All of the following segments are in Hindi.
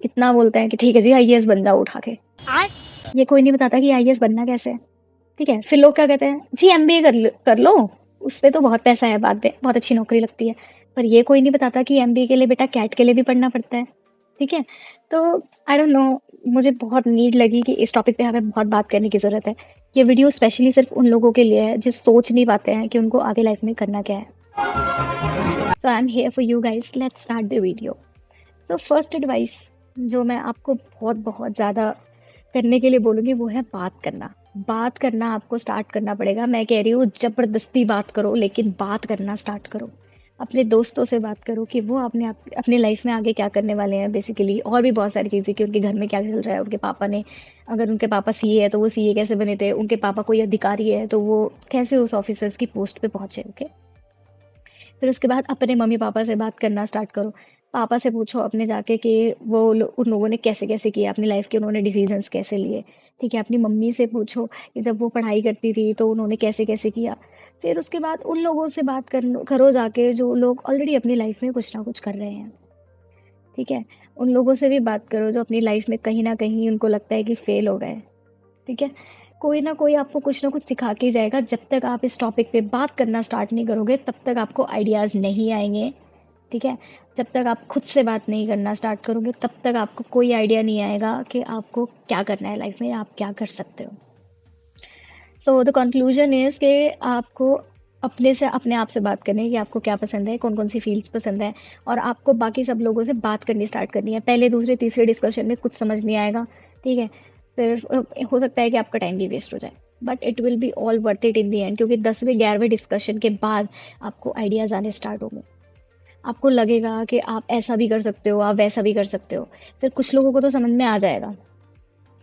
इतना बोलते हैं कि ठीक है जी आईएएस बन जाओ उठा के। ये कोई नहीं बताता कि आईएएस बनना कैसे है, ठीक है? फिर लोग क्या कहते हैं, जी एमबीए कर लो, उसपे तो बहुत पैसा है बाद में, बहुत अच्छी नौकरी लगती है। पर ये कोई नहीं बताता कि एमबीए के लिए बेटा कैट के लिए भी पढ़ना पड़ता है, ठीक है? तो आई डोंट नो, मुझे बहुत नीड लगी कि इस टॉपिक पे हमें बहुत बात करने की ज़रूरत है। ये वीडियो स्पेशली सिर्फ उन लोगों के लिए है जो सोच नहीं पाते हैं कि उनको आगे लाइफ में करना क्या है। So I am here for you guys, let's start the video. So first advice जो मैं आपको बहुत बहुत ज़्यादा करने के लिए बोलूँगी वो है बात करना। बात करना आपको स्टार्ट करना पड़ेगा। मैं कह रही हूँ ज़बरदस्ती बात करो, लेकिन बात करना स्टार्ट करो। अपने दोस्तों से बात करो कि वो अपनी लाइफ में आगे क्या करने वाले हैं बेसिकली, और भी बहुत सारी चीज़ें कि उनके घर में क्या चल रहा है, उनके पापा ने, अगर उनके पापा सीए है तो वो सीए कैसे बने थे, उनके पापा कोई अधिकारी है तो वो कैसे उस ऑफिसर्स की पोस्ट पे पहुंचे, ओके? फिर उसके बाद अपने मम्मी पापा से बात करना स्टार्ट करो। पापा से पूछो अपने जाके कि उन लोगों ने कैसे कैसे किया अपनी लाइफ के, उन्होंने डिसीजंस कैसे लिए, ठीक है? अपनी मम्मी से पूछो कि जब वो पढ़ाई करती थी तो उन्होंने कैसे कैसे किया। फिर उसके बाद उन लोगों से बात करो जाके जो लोग ऑलरेडी अपनी लाइफ में कुछ ना कुछ कर रहे हैं, ठीक है? उन लोगों से भी बात करो जो अपनी लाइफ में कहीं ना कहीं उनको लगता है कि फेल हो गए, ठीक है? कोई ना कोई आपको कुछ ना कुछ सिखा के ही जाएगा। जब तक आप इस टॉपिक पे बात करना स्टार्ट नहीं करोगे तब तक आपको आइडियाज़ नहीं आएंगे, ठीक है? जब तक आप खुद से बात नहीं करना स्टार्ट करोगे तब तक आपको कोई आइडिया नहीं आएगा कि आपको क्या करना है लाइफ में, आप क्या कर सकते हो। सो द कंक्लूजन इज कि आपको अपने आप से बात करनी है कि आपको क्या पसंद है, कौन कौन सी फील्ड्स पसंद है, और आपको बाकी सब लोगों से बात करनी स्टार्ट करनी है। पहले दूसरे तीसरे डिस्कशन में कुछ समझ नहीं आएगा, ठीक है? फिर हो सकता है कि आपका टाइम भी वेस्ट हो जाए, but it will be all worth it in the and, क्योंकि 10वें 11वें डिस्कशन के बाद आपको आइडियाज़ आने स्टार्ट होंगे। आपको लगेगा कि आप ऐसा भी कर सकते हो, आप वैसा भी कर सकते हो। फिर कुछ लोगों को तो समझ में आ जाएगा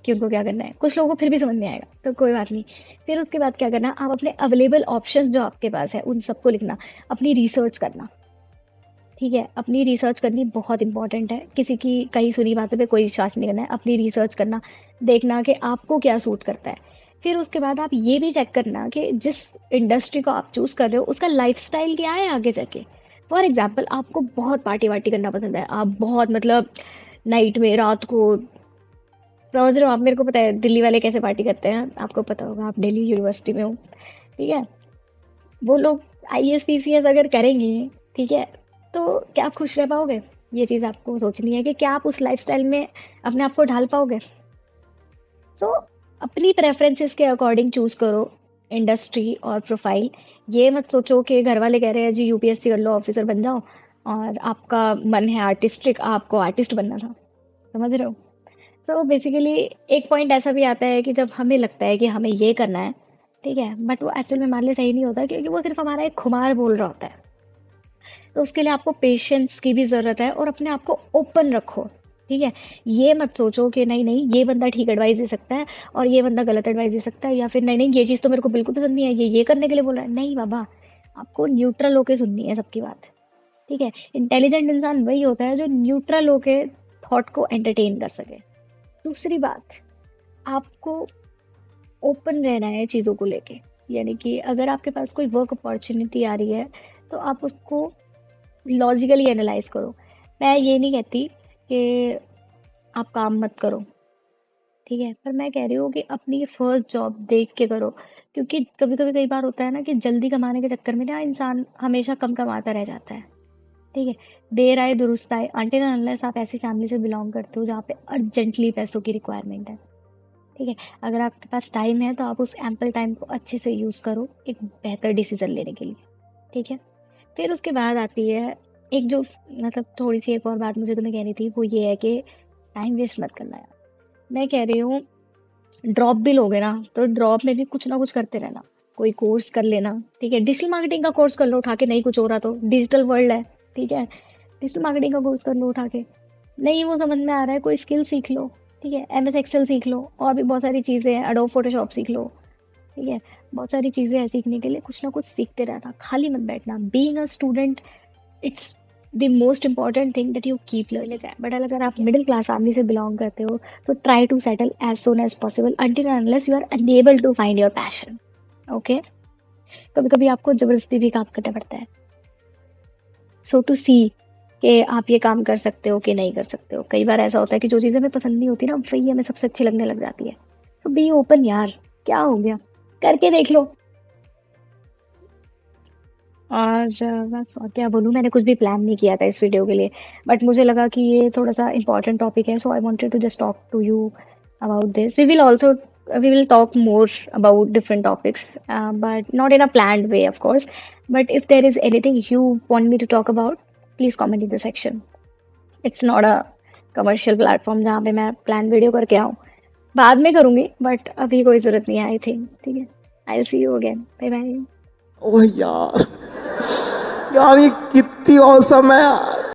कि उनको क्या करना है, कुछ लोगों को फिर भी समझ में आएगा, तो कोई बात नहीं। फिर उसके बाद क्या करना, आप अपने अवेलेबल ऑप्शंस जो आपके पास है उन सबको लिखना, अपनी रिसर्च करना, ठीक है? अपनी रिसर्च करनी बहुत इंपॉर्टेंट है। किसी की कहीं सुनी बातों पे कोई विश्वास नहीं करना है, अपनी रिसर्च करना, देखना कि आपको क्या सूट करता है। फिर उसके बाद आप ये भी चेक करना कि जिस इंडस्ट्री को आप चूज कर रहे हो उसका लाइफस्टाइल क्या है आगे जाके। फॉर एग्जाम्पल, आपको बहुत पार्टी वार्टी करना पसंद है, आप बहुत मतलब नाइट में रात को समझ रहे हो आप, मेरे को पता है दिल्ली वाले कैसे पार्टी करते हैं, आपको पता होगा, आप दिल्ली यूनिवर्सिटी में हो, ठीक है? वो लोग आईएएस पीसीएस अगर करेंगे, ठीक है, तो क्या आप खुश रह पाओगे? ये चीज़ आपको सोचनी है कि क्या आप उस लाइफस्टाइल में अपने आप को ढाल पाओगे। सो अपनी प्रेफरेंसेस के अकॉर्डिंग चूज करो इंडस्ट्री और प्रोफाइल। ये मत सोचो कि घर वाले कह रहे हैं जी यूपीएससी कर लो, ऑफिसर बन जाओ, और आपका मन है आर्टिस्टिक, आपको आर्टिस्ट बनना था। समझ रहे हो? सो बेसिकली एक पॉइंट ऐसा भी आता है कि जब हमें लगता है कि हमें ये करना है, ठीक है, बट वो एक्चुअल में हमारे लिए सही नहीं होता, क्योंकि वो सिर्फ हमारा एक खुमार बोल रहा होता है। तो उसके लिए आपको पेशेंस की भी ज़रूरत है, और अपने आप को ओपन रखो, ठीक है? ये मत सोचो कि नहीं नहीं ये बंदा ठीक एडवाइस दे सकता है और ये बंदा गलत एडवाइस दे सकता है, या फिर नहीं नहीं ये चीज़ तो मेरे को बिल्कुल पसंद नहीं है, ये करने के लिए बोल रहा है। नहीं बाबा, आपको न्यूट्रल होके सुननी है सबकी बात, ठीक है? इंटेलिजेंट इंसान वही होता है जो न्यूट्रल होके थॉट को एंटरटेन कर सके। दूसरी बात, आपको ओपन रहना है चीज़ों को लेके। यानी कि अगर आपके पास कोई वर्क अपॉर्चुनिटी आ रही है तो आप उसको लॉजिकली एनालाइज करो। मैं ये नहीं कहती कि आप काम मत करो, ठीक है, पर मैं कह रही हूँ कि अपनी फर्स्ट जॉब देख के करो, क्योंकि कभी कभी कई बार होता है ना कि जल्दी कमाने के चक्कर में ना इंसान हमेशा कम कमाता रह जाता है, ठीक है? देर आए दुरुस्त आए, अनटिल अनलेस आप ऐसी फैमिली से बिलोंग करते हो जहाँ पे अर्जेंटली पैसों की रिक्वायरमेंट है, ठीक है? अगर आपके पास टाइम है तो आप उस एम्पल टाइम को अच्छे से यूज़ करो एक बेहतर डिसीजन लेने के लिए, ठीक है? फिर उसके बाद आती है एक जो, मतलब थोड़ी सी एक और बात मुझे तुम्हें कहनी थी, वो ये है कि टाइम वेस्ट मत करना यार। मैं कह रही हूँ, ड्रॉप भी लोगे ना तो ड्रॉप में भी कुछ ना कुछ करते रहना, कोई कोर्स कर लेना, ठीक है? डिजिटल मार्केटिंग का कोर्स कर लो उठा के, नहीं कुछ हो रहा तो डिजिटल वर्ल्ड है, ठीक है? डिजिटल मार्केटिंग का कोर्स कर लो उठा के। नहीं वो समझ में आ रहा है, कोई स्किल सीख लो, ठीक है? एमएस एक्सेल सीख लो, और भी बहुत सारी चीज़ें हैं, एडोब फोटोशॉप सीख लो, ठीक है? बहुत सारी चीज़ें हैं सीखने के लिए, कुछ ना कुछ सीखते रहना, खाली मत बैठना। Being a student, it's the most important thing that you keep learning. But अगर आप मिडिल क्लास फैमिली से बिलोंग करते हो तो try to settle as soon as possible until unless you are unable to find your passion, okay? कभी कभी आपको जबरदस्ती भी काम करना पड़ता है। सो टू सी कि आप ये काम कर सकते हो कि नहीं कर सकते हो। कई बार ऐसा होता है कि जो चीज़ें हमें पसंद नहीं होती ना, वही हमें सबसे अच्छी लगने लग जाती है। सो बी ओपन यार, क्या हो गया? करके देख लो। और बस और क्या बोलूँ, मैंने कुछ भी प्लान नहीं किया था इस वीडियो के लिए, बट मुझे लगा कि ये थोड़ा-सा इम्पोर्टेंट टॉपिक है, so I wanted to just talk to you about this. We will talk more about different topics, but not in a planned way, of course. But if there is anything you want me to talk about, please comment in the section. It's not a commercial platform जहाँ पे मैं प्लान वीडियो करके आऊँ। बाद में करूँगी, बट अभी कोई ज़रूरत नहीं है आई थिंक। ठीक है, I will see you again, bye bye. Oh यार, यार ये कितनी औसम है यार।